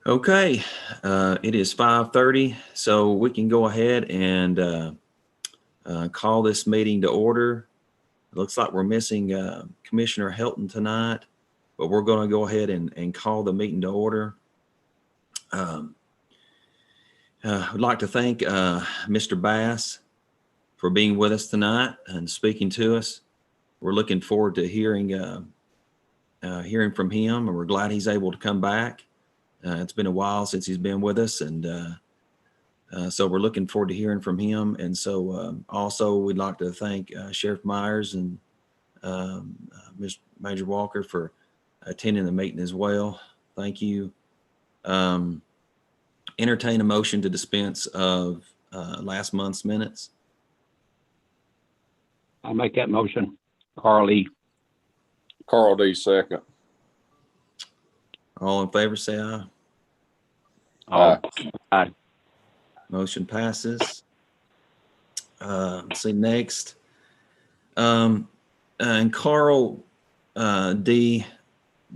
Okay, it is 5:30, so we can go ahead and call this meeting to order. It looks like we're missing Commissioner Helton tonight, but we're going to go ahead and call the meeting to order. I'd like to thank Mr. Bass for being with us tonight and speaking to us. We're looking forward to hearing from him, and we're glad he's able to come back. It's been a while since he's been with us, and so we're looking forward to hearing from him. And so also we'd like to thank Sheriff Myers and Mr. Major Walker for attending the meeting as well. Thank you. Entertain a motion to dispense of last month's minutes. I'll make that motion. Carl E. Carl D. second. All in favor, say aye. Aye. Motion passes. Let's see next. And Carl D,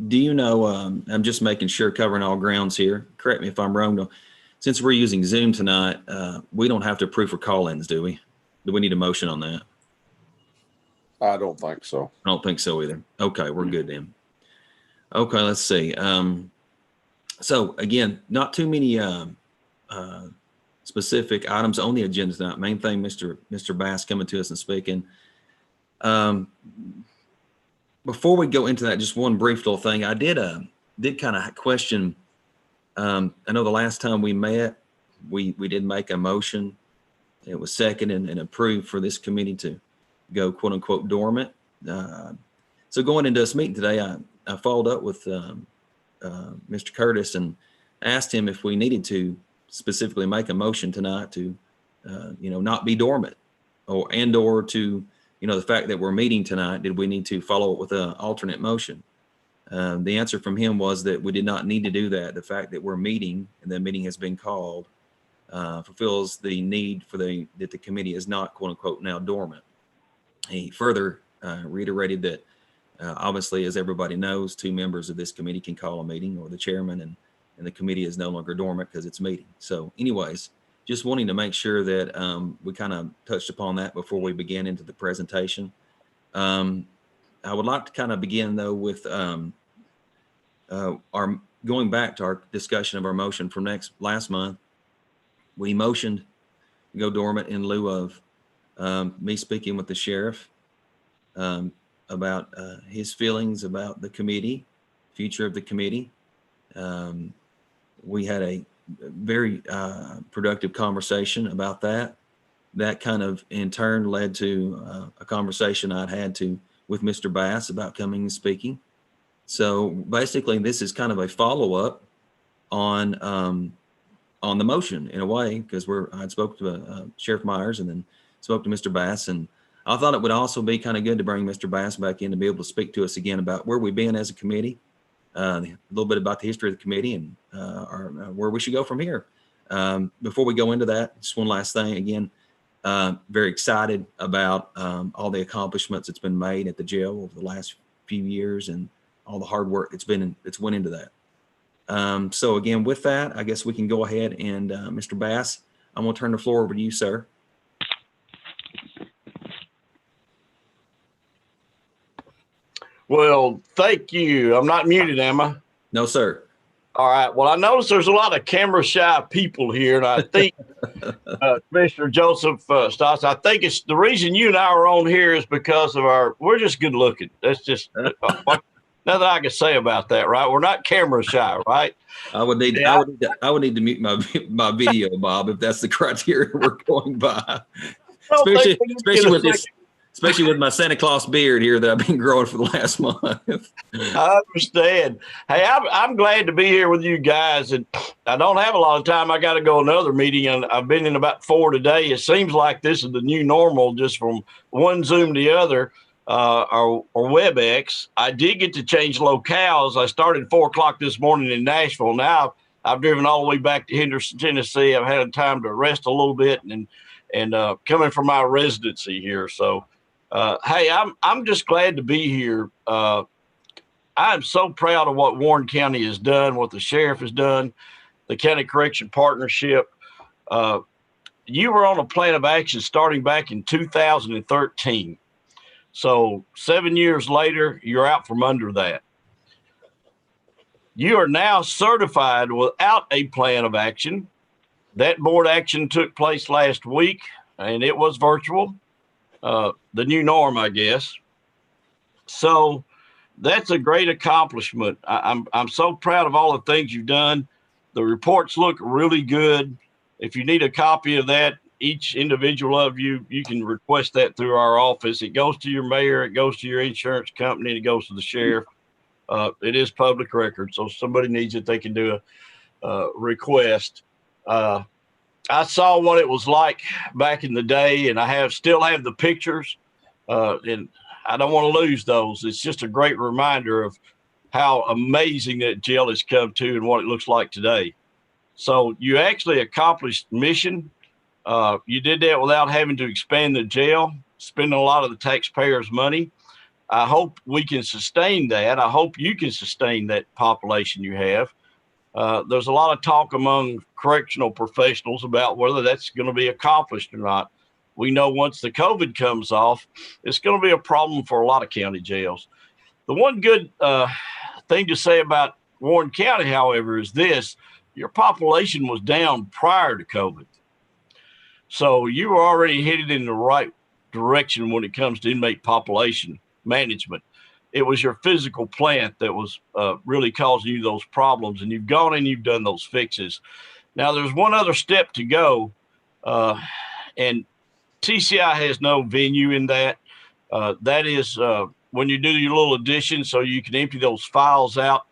do you know, I'm just making sure, covering all grounds here. Correct me if I'm wrong though. Since we're using Zoom tonight, we don't have to approve for call-ins, do we? Do we need a motion on that? I don't think so. I don't think so either. Okay, we're good then. Okay, let's see. So again, not too many specific items on the agenda tonight. Main thing, Mr. Bass coming to us and speaking. Before we go into that, just one brief little thing. I did kind of question. I know the last time we met, we did make a motion. It was seconded and approved for this committee to go quote unquote dormant. So going into this meeting today, I followed up with Mr. Curtis and asked him if we needed to specifically make a motion tonight to, not be dormant, or to, the fact that we're meeting tonight, did we need to follow it with an alternate motion? The answer from him was that we did not need to do that. The fact that we're meeting and the meeting has been called fulfills the need for that the committee is not quote unquote now dormant. He further reiterated that obviously, as everybody knows, two members of this committee can call a meeting, or the chairman, and the committee is no longer dormant because it's meeting. So anyways, just wanting to make sure that we kind of touched upon that before we begin into the presentation. I would like to kind of begin though with our going back to our discussion of our motion from last month. We motioned to go dormant in lieu of me speaking with the sheriff about his feelings about the committee, future of the committee. We had a very productive conversation about that. That kind of in turn led to a conversation I'd had with Mr. Bass about coming and speaking. So basically this is kind of a follow-up on the motion in a way, because I'd spoke to Sheriff Myers and then spoke to Mr. Bass, and I thought it would also be kind of good to bring Mr. Bass back in to be able to speak to us again about where we've been as a committee, a little bit about the history of the committee, and where we should go from here. Before we go into that, just one last thing. Again, very excited about all the accomplishments that's been made at the jail over the last few years and all the hard work that's went into that. So again, with that, I guess we can go ahead and Mr. Bass, I'm going to turn the floor over to you, sir. Well, thank you. I'm not muted, am I? No, sir. All right. Well, I noticed there's a lot of camera shy people here, and I think Commissioner Joseph Stotts, I think it's the reason you and I are on here is because of we're just good looking. That's just nothing I can say about that, right? We're not camera shy, right? I would need to mute my video, Bob, if that's the criteria we're going by. Especially with my Santa Claus beard here that I've been growing for the last month. I understand. Hey, I'm glad to be here with you guys. And I don't have a lot of time. I got to go to another meeting, and I've been in about 4 today. It seems like this is the new normal, just from one Zoom to the other, or WebEx. I did get to change locales. I started at 4 o'clock this morning in Nashville. Now I've driven all the way back to Henderson, Tennessee. I've had time to rest a little bit and coming from my residency here. So, hey, I'm just glad to be here. I'm so proud of what Warren County has done, what the sheriff has done. the County Correction Partnership. You were on a plan of action starting back in 2013. So 7 years later, you're out from under that. You are now certified without a plan of action. That board action took place last week, and it was virtual, the new norm, I guess. So that's a great accomplishment. I'm so proud of all the things you've done. The reports look really good. If you need a copy of that, each individual of you, you can request that through our office. It goes to your mayor, it goes to your insurance company, and it goes to the sheriff. It is public record, so if somebody needs it, they can do a request. I saw what it was like back in the day, and I still have the pictures, and I don't want to lose those. It's just a great reminder of how amazing that jail has come to and what it looks like today. So you actually accomplished mission. You did that without having to expand the jail, spending a lot of the taxpayers' money. I hope we can sustain that. I hope you can sustain that population you have. There's a lot of talk among correctional professionals about whether that's going to be accomplished or not. We know once the COVID comes off, it's going to be a problem for a lot of county jails. The one good thing to say about Warren County, however, is this: your population was down prior to COVID. So you were already headed in the right direction when it comes to inmate population management. It was your physical plant that was really causing you those problems, and you've gone and you've done those fixes. Now, there's one other step to go, and TCI has no venue in that. That is when you do your little addition so you can empty those files out.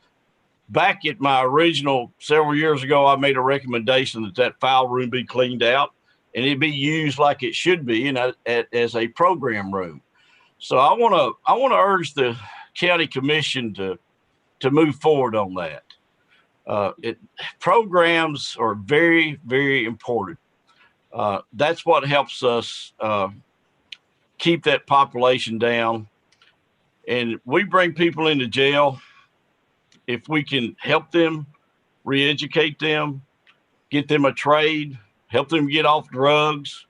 Back at my original several years ago, I made a recommendation that file room be cleaned out and it be used like it should be as a program room. So I want to urge the county commission to move forward on that. Programs are very, very important. That's what helps us keep that population down. And we bring people into jail if we can help them, re-educate them, get them a trade, help them get off drugs,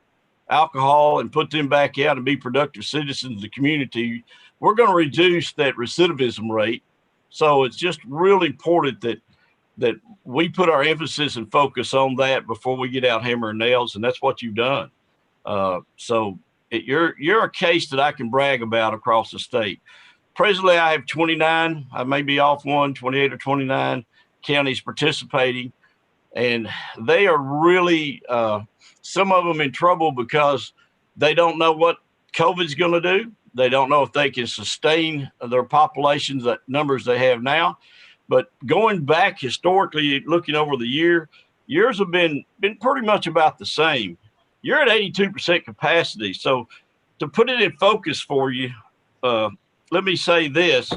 alcohol, and put them back out and be productive citizens of the community. We're going to reduce that recidivism rate. So it's just really important that we put our emphasis and focus on that before we get out hammering nails, and that's what you've done. You're a case that I can brag about across the state. Presently, I have 29. I may be off 28 or 29 counties participating, and they are really some of them in trouble because they don't know what COVID's going to do. They don't know if they can sustain their populations, that numbers they have now. But going back historically, looking over the years have been pretty much about the same. You're at 82% capacity. So to put it in focus for you, let me say this.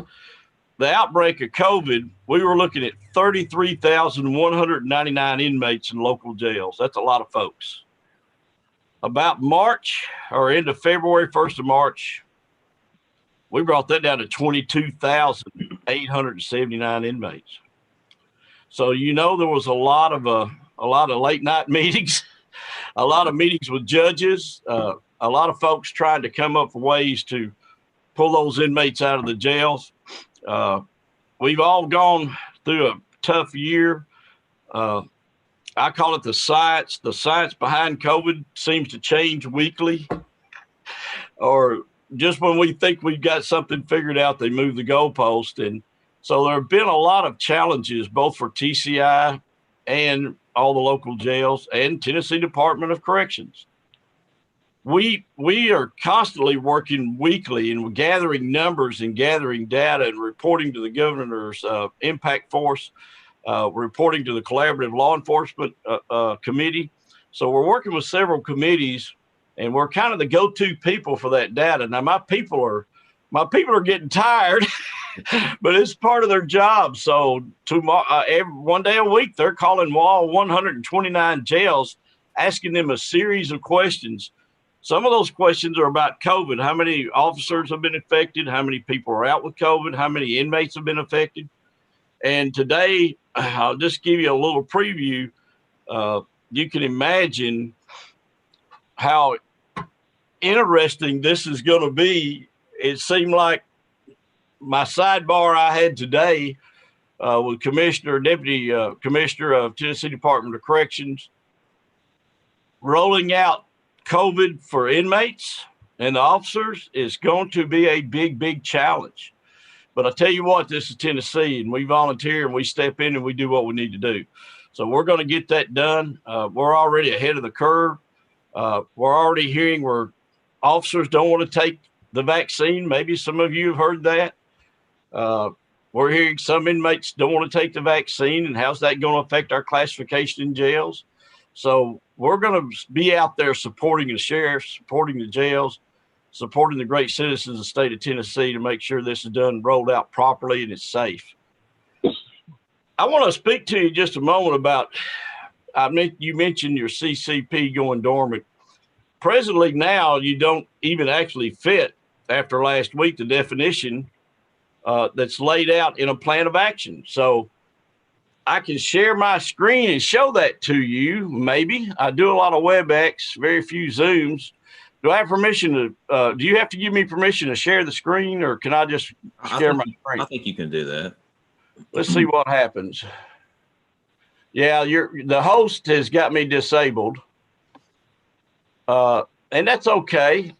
The outbreak of COVID, we were looking at 33,199 inmates in local jails. That's a lot of folks. About March or end of February, 1st of March, we brought that down to 22,879 inmates. So, there was a lot of late night meetings, a lot of meetings with judges, a lot of folks trying to come up with ways to pull those inmates out of the jails. We've all gone through a tough year. I call it the science. The science behind COVID seems to change weekly, or just when we think we've got something figured out, they move the goalpost. And so there have been a lot of challenges, both for TCI and all the local jails and Tennessee Department of Corrections. We are constantly working weekly and gathering numbers and gathering data and reporting to the governor's impact force, reporting to the collaborative law enforcement committee. So we're working with several committees, and we're kind of the go-to people for that data. Now my people are getting tired, but it's part of their job. So one day a week, they're calling all 129 jails, asking them a series of questions. Some of those questions are about COVID. How many officers have been affected? How many people are out with COVID? How many inmates have been affected? And today, I'll just give you a little preview. You can imagine how interesting this is going to be. It seemed like my sidebar I had today with Deputy Commissioner of Tennessee Department of Corrections, rolling out COVID for inmates and the officers is going to be a big, big challenge. But I tell you what, this is Tennessee, and we volunteer and we step in and we do what we need to do. So we're going to get that done. We're already ahead of the curve. We're already hearing where officers don't want to take the vaccine. Maybe some of you have heard that. We're hearing some inmates don't want to take the vaccine, and how's that going to affect our classification in jails? So we're going to be out there supporting the sheriffs, supporting the jails, supporting the great citizens of the state of Tennessee to make sure this is done, rolled out properly, and it's safe. I want to speak to you just a moment about, you mentioned your CCP going dormant. Presently now, you don't even actually fit, after last week, the definition that's laid out in a plan of action. So I can share my screen and show that to you. Maybe I do a lot of WebEx, very few Zooms. Do I have permission to, do you have to give me permission to share the screen, or can I just share my screen? I think you can do that. Let's see what happens. Yeah, the host has got me disabled. And that's okay.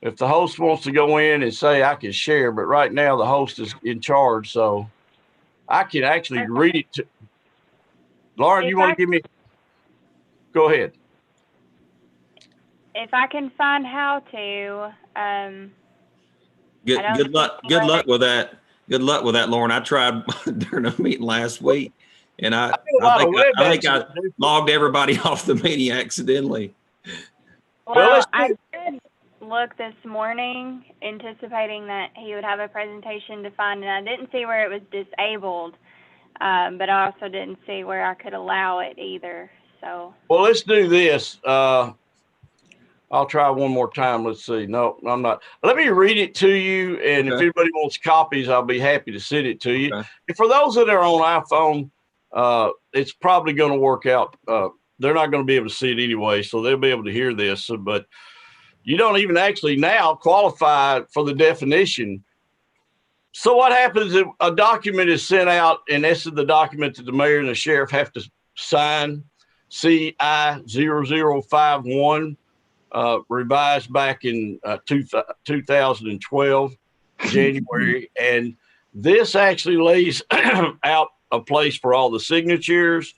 If the host wants to go in and say I can share, but right now the host is in charge, so I can actually read it to Lauren. You want to give me? Go ahead. If I can find how to, Good luck. Good luck with that. Good luck with that, Lauren. I tried during a meeting last week, and I think I logged everybody off the meeting accidentally. Well, I did look this morning, anticipating that he would have a presentation to find, and I didn't see where it was disabled, but I also didn't see where I could allow it either. So. Well, let's do this. I'll try one more time. Let's see. No, I'm not. Let me read it to you, and if anybody wants copies, I'll be happy to send it to you. Okay. And for those that are on iPhone, it's probably going to work out. They're not going to be able to see it anyway, so they'll be able to hear this. But you don't even actually now qualify for the definition. So what happens if a document is sent out, and this is the document that the mayor and the sheriff have to sign, CI-0051, revised back in 2012, January. And this actually lays out a place for all the signatures.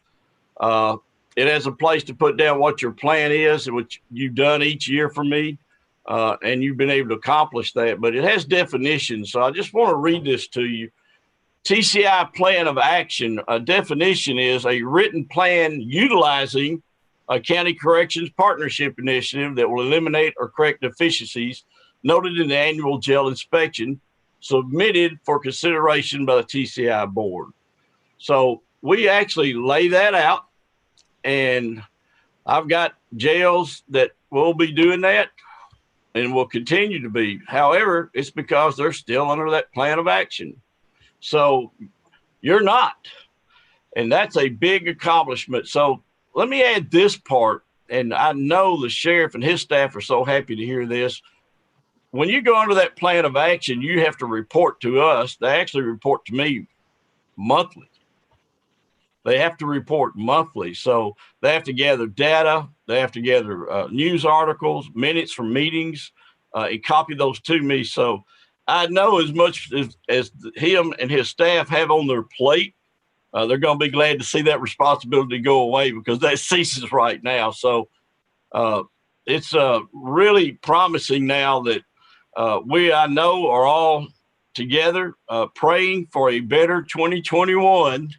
It has a place to put down what your plan is, which you've done each year for me, and you've been able to accomplish that. But it has definitions, so I just want to read this to you. TCI plan of action. A definition is a written plan utilizing a county corrections partnership initiative that will eliminate or correct deficiencies noted in the annual jail inspection submitted for consideration by the TCI board. So we actually lay that out. And I've got jails that will be doing that and will continue to be. However, it's because they're still under that plan of action. So you're not. And that's a big accomplishment. So let me add this part. And I know the sheriff and his staff are so happy to hear this. When you go under that plan of action, you have to report to us. They actually report to me monthly. They have to report monthly. So they have to gather data. They have to gather news articles, minutes from meetings, and copy those to me. So I know as much as him and his staff have on their plate, they're going to be glad to see that responsibility go away, because that ceases right now. So it's really promising now that I know, are all together praying for a better 2021.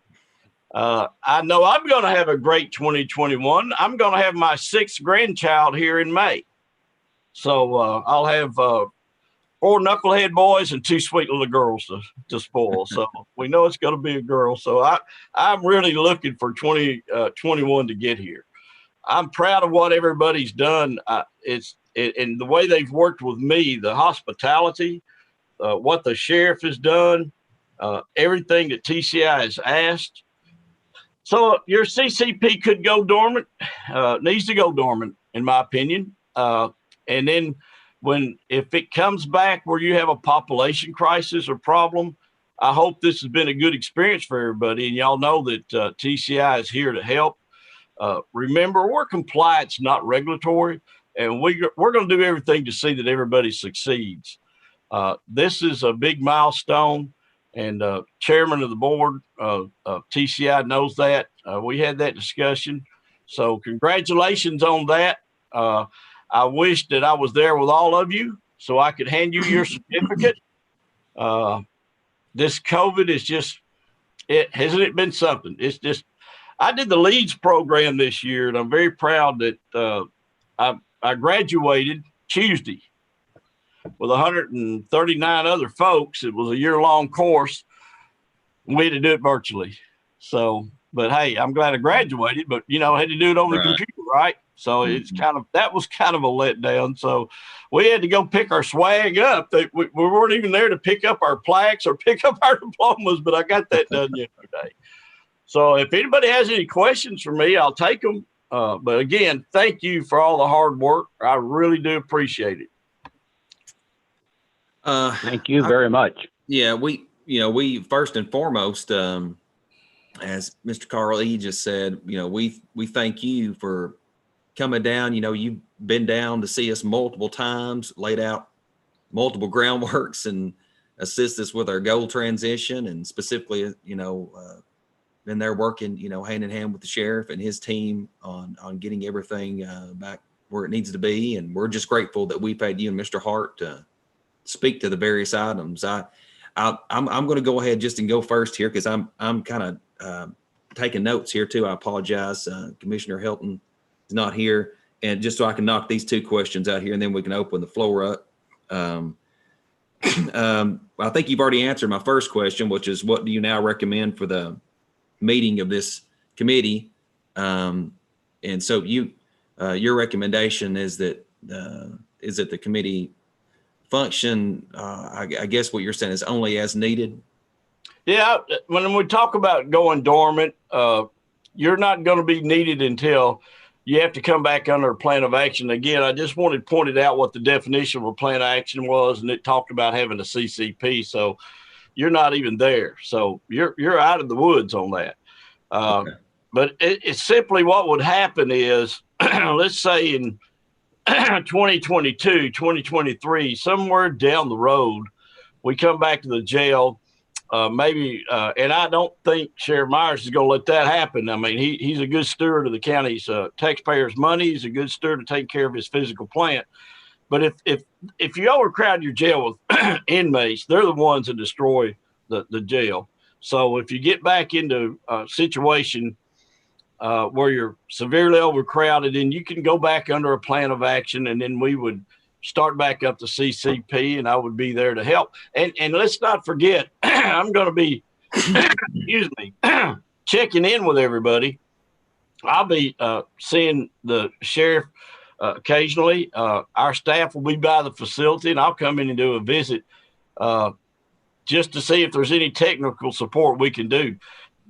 I know I'm going to have a great 2021. I'm going to have my 6th grandchild here in May. So I'll have 4 knucklehead boys and 2 sweet little girls to spoil. So we know it's going to be a girl. So I'm really looking for 2021 to get here. I'm proud of what everybody's done. And the way they've worked with me, the hospitality, what the sheriff has done, everything that TCI has asked. So your CCP could go dormant, needs to go dormant, in my opinion. And then if it comes back where you have a population crisis or problem, I hope this has been a good experience for everybody. And y'all know that TCI is here to help. Remember, we're compliance, not regulatory, and we're going to do everything to see that everybody succeeds. This is a big milestone, and chairman of the board of TCI knows that. We had that discussion. So congratulations on that. I wish that I was there with all of you so I could hand you your certificate. This COVID is just, hasn't it been something? It's just, I did the LEADS program this year, and I'm very proud that I graduated Tuesday with 139 other folks. It was a year-long course. We had to do it virtually. So, but hey, I'm glad I graduated, but I had to do it over the computer, right? So it's that was kind of a letdown. So we had to go pick our swag up. We weren't even there to pick up our plaques or pick up our diplomas, but I got that done yesterday. So if anybody has any questions for me, I'll take them. But again, thank you for all the hard work. I really do appreciate it. Thank you very much. Yeah, we first and foremost, as Mr. Carl E. just said, we thank you for coming down. You've been down to see us multiple times, laid out multiple groundworks, and assist us with our goal transition, and specifically, been there working, hand in hand with the sheriff and his team on getting everything back where it needs to be. And we're just grateful that we've had you and Mr. Hart to speak to the various items. I'm going to go ahead just and go first here, because I'm kind of taking notes here too. I apologize. Commissioner Hilton is not here, and just so I can knock these two questions out here, and then we can open the floor up. I think you've already answered my first question, which is, what do you now recommend for the meeting of this committee? And so your recommendation is that the committee function, I guess what you're saying is only as needed. Yeah, when we talk about going dormant, you're not going to be needed until you have to come back under a plan of action. Again, I just wanted pointed out what the definition of a plan of action was, and it talked about having a CCP. So you're not even there. So you're out of the woods on that. Okay. But it's simply what would happen is, let's say in 2022, 2023, somewhere down the road, we come back to the jail. Maybe, and I don't think Sheriff Myers is going to let that happen. I mean, he's a good steward of the county's taxpayers' money. He's a good steward to take care of his physical plant. But if you overcrowd your jail with inmates, they're the ones that destroy the jail. So if you get back into a situation where you're severely overcrowded, then you can go back under a plan of action, and then we would start back up the CCP, and I would be there to help. And let's not forget, I'm going to be, excuse me, checking in with everybody. I'll be seeing the sheriff occasionally. Our staff will be by the facility, and I'll come in and do a visit just to see if there's any technical support we can do.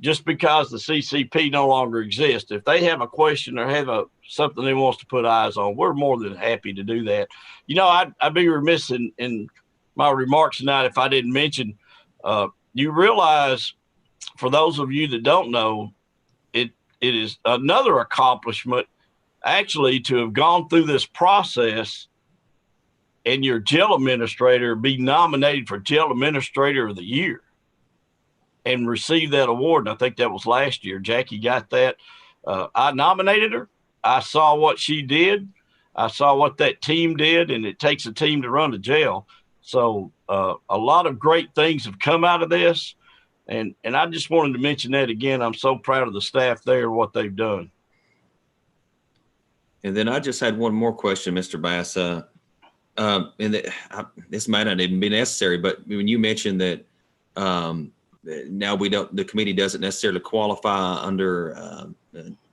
Just because the CCP no longer exists, if they have a question or have something they want us to put eyes on, we're more than happy to do that. I'd be remiss in my remarks tonight if I didn't mention, you realize, for those of you that don't know, it is another accomplishment actually to have gone through this process and your jail administrator be nominated for Jail Administrator of the Year and receive that award. And I think that was last year. Jackie got that. I nominated her. I saw what she did. I saw what that team did, and it takes a team to run a jail. So a lot of great things have come out of this. And I just wanted to mention that again. I'm so proud of the staff there, what they've done. And then I just had one more question, Mr. Bass. This might not even be necessary, but when you mentioned that now the committee doesn't necessarily qualify under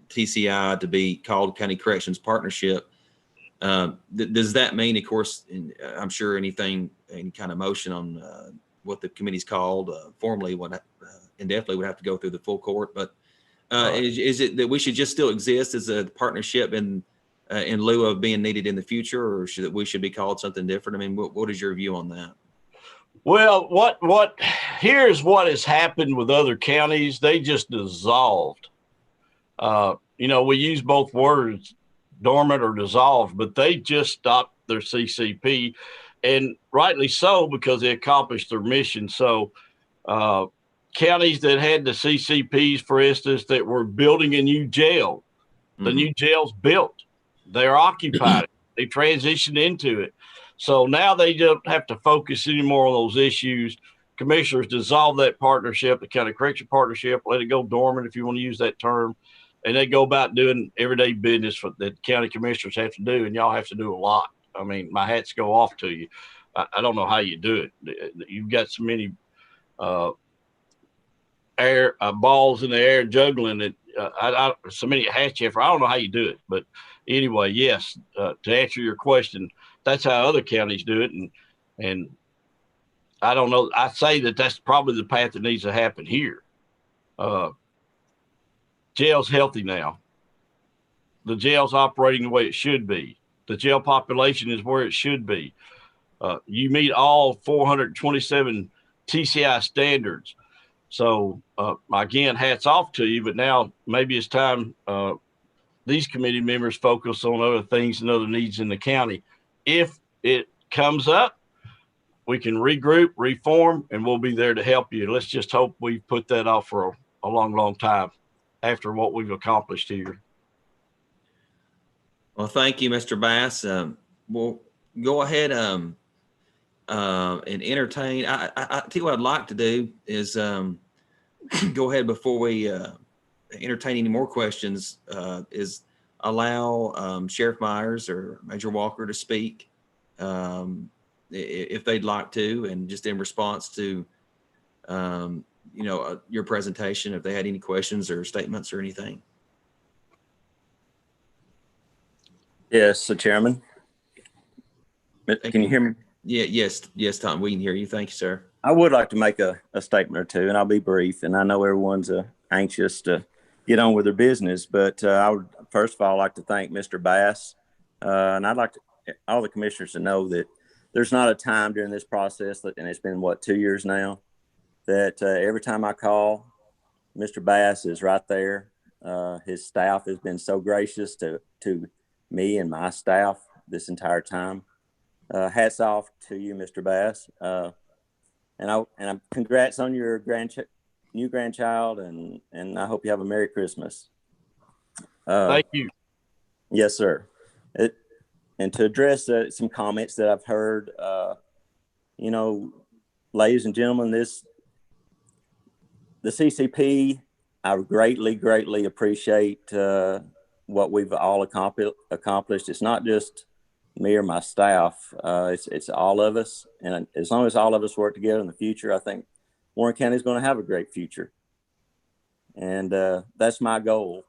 TCI to be called County Corrections Partnership. Does that mean, of course, I'm sure any kind of motion on what the committee's called formally, indefinitely would have to go through the full court. But Right. is it that we should just still exist as a partnership in lieu of being needed in the future, or we should be called something different? I mean, what is your view on that? Well, here's what has happened with other counties. They just dissolved. We use both words, dormant or dissolved, but they just stopped their CCP, and rightly so, because they accomplished their mission. So counties that had the CCPs, for instance, that were building a new jail, the new jail's built. They're occupied. They transitioned into it. So now they don't have to focus anymore on those issues. Commissioners dissolve that partnership, the county correction partnership, let it go dormant, if you want to use that term. And they go about doing everyday business that county commissioners have to do. And y'all have to do a lot. I mean, my hats go off to you. I don't know how you do it. You've got so many balls in the air juggling it. So many hats you have. I don't know how you do it. But anyway, yes, to answer your question, that's how other counties do it. And I don't know. I say that's probably the path that needs to happen here. Jail's healthy now. The jail's operating the way it should be. The jail population is where it should be. You meet all 427 TCI standards. So again, hats off to you, but now maybe it's time these committee members focus on other things and other needs in the county. If it comes up, we can regroup, reform, and we'll be there to help you. Let's just hope we put that off for a long, long time after what we've accomplished here. Well, thank you, Mr. Bass. We'll go ahead and entertain. I tell you what I'd like to do is go ahead before we entertain any more questions, is allow Sheriff Myers or Major Walker to speak if they'd like to, and just in response to your presentation, if they had any questions or statements or anything. Yes, so Chairman. Can you hear me? Yeah, yes, Tom, we can hear you. Thank you, sir. I would like to make a statement or two, and I'll be brief. And I know everyone's anxious to get on with their business, but I would first of all like to thank Mr. Bass, and I'd like all the commissioners to know that there's not a time during this process, and it's been 2 years now, that every time I call, Mr. Bass is right there. His staff has been so gracious to me and my staff this entire time. Hats off to you, Mr. Bass. And congrats on your new grandchild, and I hope you have a Merry Christmas. Thank you. Yes, sir. And to address some comments that I've heard, ladies and gentlemen, the CCP, I greatly appreciate what we've all accomplished. It's not just me or my staff. It's all of us. And as long as all of us work together in the future, I think Warren County is going to have a great future. And that's my goal,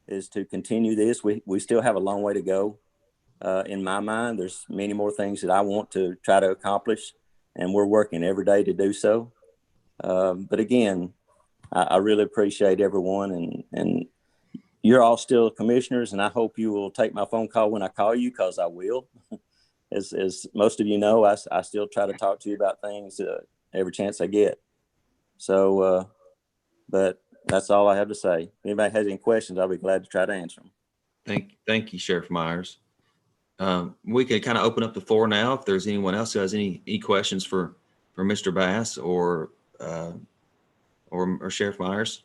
is to continue this. We still have a long way to go. In my mind, there's many more things that I want to try to accomplish, and we're working every day to do so. But again, I really appreciate everyone, and you're all still commissioners, and I hope you will take my phone call when I call you, because I will. As most of you know, I still try to talk to you about things every chance I get. So, but that's all I have to say. If anybody has any questions, I'll be glad to try to answer them. Thank you, Sheriff Myers. We can kind of open up the floor now if there's anyone else who has any questions for Mr. Bass or Sheriff Myers.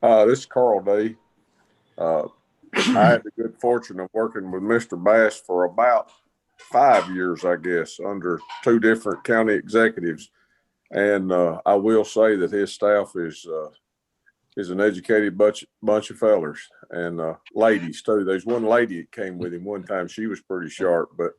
This is Carl D. I had the good fortune of working with Mr. Bass for about 5 years, I guess, under two different county executives. And I will say that his staff is an educated bunch of fellers and ladies too. There's one lady that came with him one time. She was pretty sharp, but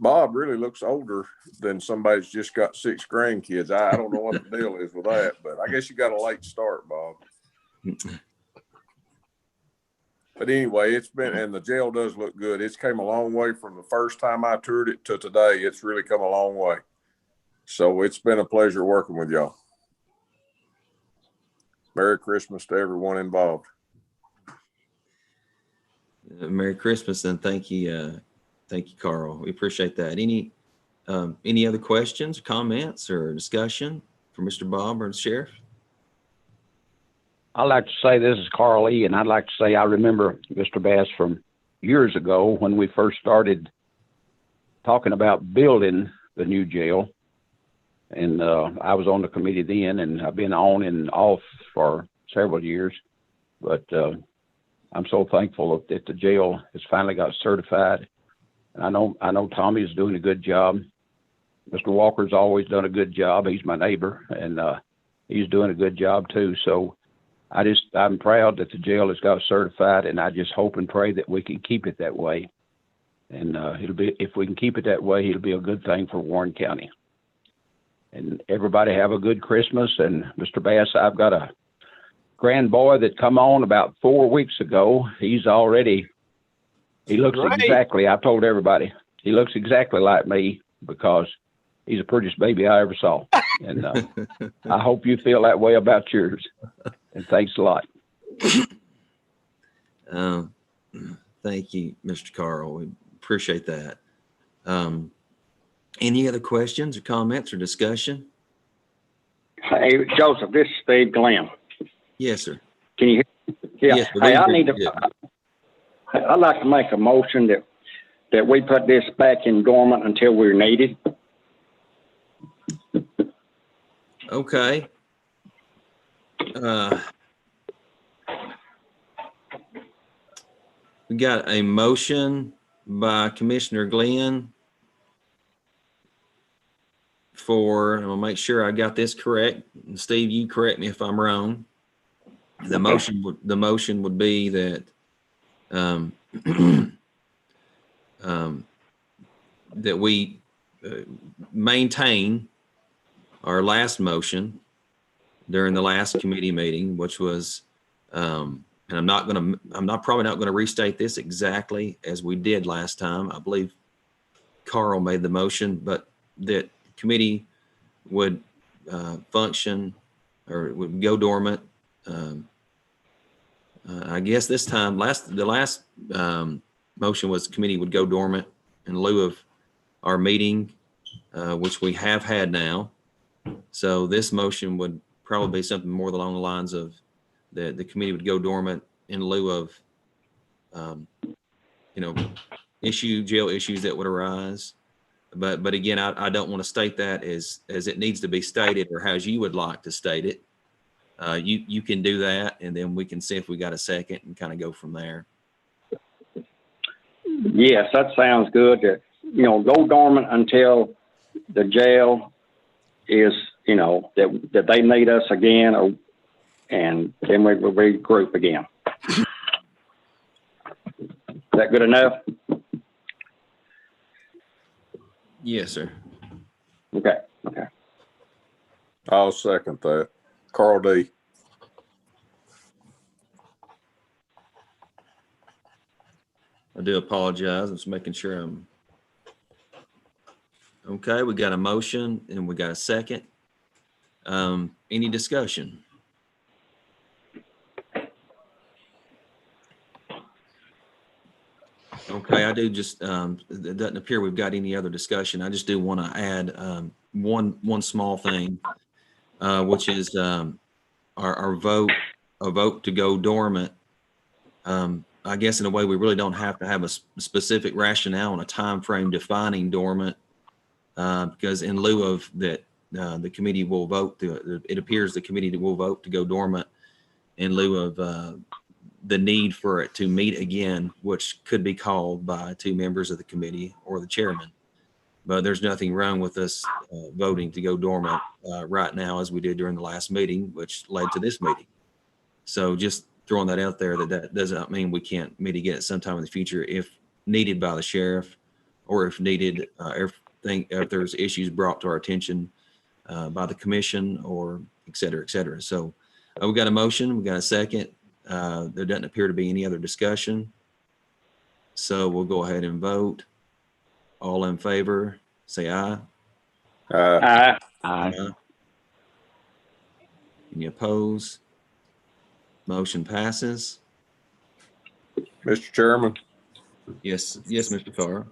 Bob really looks older than somebody that's just got 6 grandkids. I don't know what the deal is with that, but I guess you got a late start, Bob. But anyway, it's been, and the jail does look good. It's came a long way from the first time I toured it to today. It's really come a long way. So it's been a pleasure working with y'all. Merry Christmas to everyone involved. Merry Christmas and thank you, Carl. We appreciate that. Any other questions, comments, or discussion for Mr. Bob or the sheriff? I'd like to say this is Carl E., and I'd like to say I remember Mr. Bass from years ago when we first started talking about building the new jail. And I was on the committee then, and I've been on and off for several years. But I'm so thankful that the jail has finally got certified. And I know Tommy's doing a good job. Mr. Walker's always done a good job. He's my neighbor, and he's doing a good job too. So I'm proud that the jail has got certified, and I just hope and pray that we can keep it that way. And if we can keep it that way, it'll be a good thing for Warren County. And everybody have a good Christmas. And Mr. Bass, I've got a grand boy that come on about 4 weeks ago. He looks Great. exactly, I told everybody, he looks exactly like me because he's the prettiest baby I ever saw. And I hope you feel that way about yours. And thanks a lot. Thank you, Mr. Carl. We appreciate that. Any other questions or comments or discussion? Hey, Joseph, this is Steve Glenn. Yes, sir. Can you hear? Yeah. Yes, Hey, yeah. I'd like to make a motion that we put this back in dormant until we're needed. Okay. We got a motion by Commissioner Glenn for, I'm gonna make sure I got this correct. And Steve, you correct me if I'm wrong. The motion would be that that we maintain our last motion during the last committee meeting, which was, and I'm probably not going to restate this exactly as we did last time. I believe Carl made the motion, but that committee would function or would go dormant. I guess this time, the last motion was committee would go dormant in lieu of our meeting, which we have had now. So this motion would probably be something more along the lines of the committee would go dormant in lieu of, jail issues that would arise. But again, I don't want to state that as it needs to be stated or as you would like to state it. You can do that, and then we can see if we got a second and kind of go from there. Yes, that sounds good. Go dormant until the jail is, that they need us again, and then we will regroup again. Is that good enough? Yes, sir. Okay. I'll second that. Carl D. I do apologize. I'm just making sure I'm okay. We got a motion and we got a second. Any discussion? Okay, I do just, it doesn't appear we've got any other discussion. I just do want to add one small thing, which is our vote to go dormant. I guess in a way we really don't have to have a specific rationale and a time frame defining dormant, because in lieu of that, the committee will vote. It appears the committee will vote to go dormant in lieu of the need for it to meet again, which could be called by 2 members of the committee or the chairman. But there's nothing wrong with us voting to go dormant right now, as we did during the last meeting, which led to this meeting. So just throwing that out there, that does not mean we can't meet again at some time in the future if needed by the sheriff, or if needed, if there's issues brought to our attention by the commission, or et cetera, et cetera. So we got a motion, we got a second. There doesn't appear to be any other discussion. So we'll go ahead and vote. All in favor, say aye. Aye. Aye. Any opposed? Motion passes. Mr. Chairman, Yes, Mr. Carr.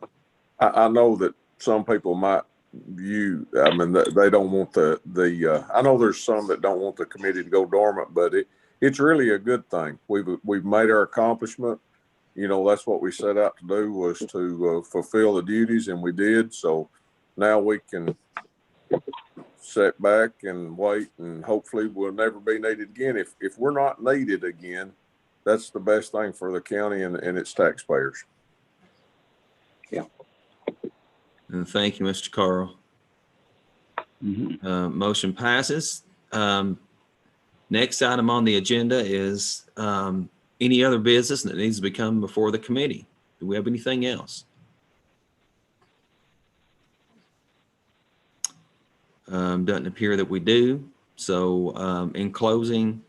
I know that some people might view, I mean, they don't want I know there's some that don't want the committee to go dormant, but it's really a good thing. We've made our accomplishment. You know, that's what we set out to do, was to fulfill the duties, and we did. So now we can sit back and wait, and hopefully we'll never be needed again. If we're not needed again, that's the best thing for the county and its taxpayers. And thank you, Mr. Carl. Mhm. Motion passes. Next item on the agenda is any other business that needs to become before the committee. Do we have anything else? Doesn't appear that we do. So in closing,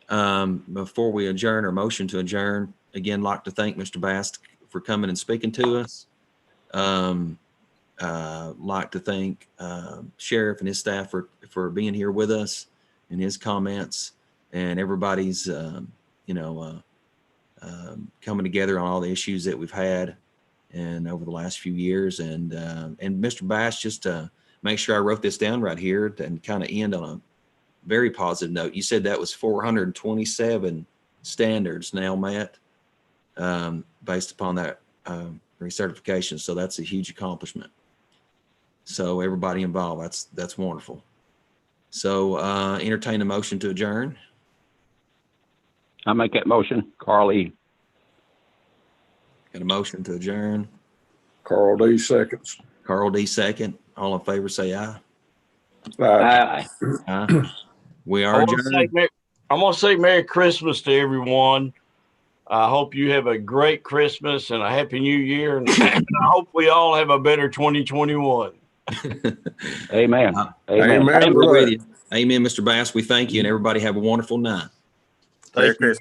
before we adjourn or motion to adjourn, again, like to thank Mr. Bass for coming and speaking to us. Like to thank Sheriff and his staff for being here with us and his comments, and everybody's coming together on all the issues that we've had and over the last few years. And Mr. Bass, just to make sure I wrote this down right here and kind of end on a very positive note. You said that was 427 standards now met based upon that recertification. So that's a huge accomplishment. So everybody involved, that's wonderful. So entertain a motion to adjourn. I make that motion. Carl E. Got a motion to adjourn. Carl D. seconds. Carl D. second. All in favor, say aye. Aye. Aye. We are adjourned. I'm going to say Merry Christmas to everyone. I hope you have a great Christmas and a Happy New Year. And I hope we all have a better 2021. Amen. Amen. Amen. We're with you. Amen, Mr. Bass. We thank you, and everybody have a wonderful night. Merry Christmas.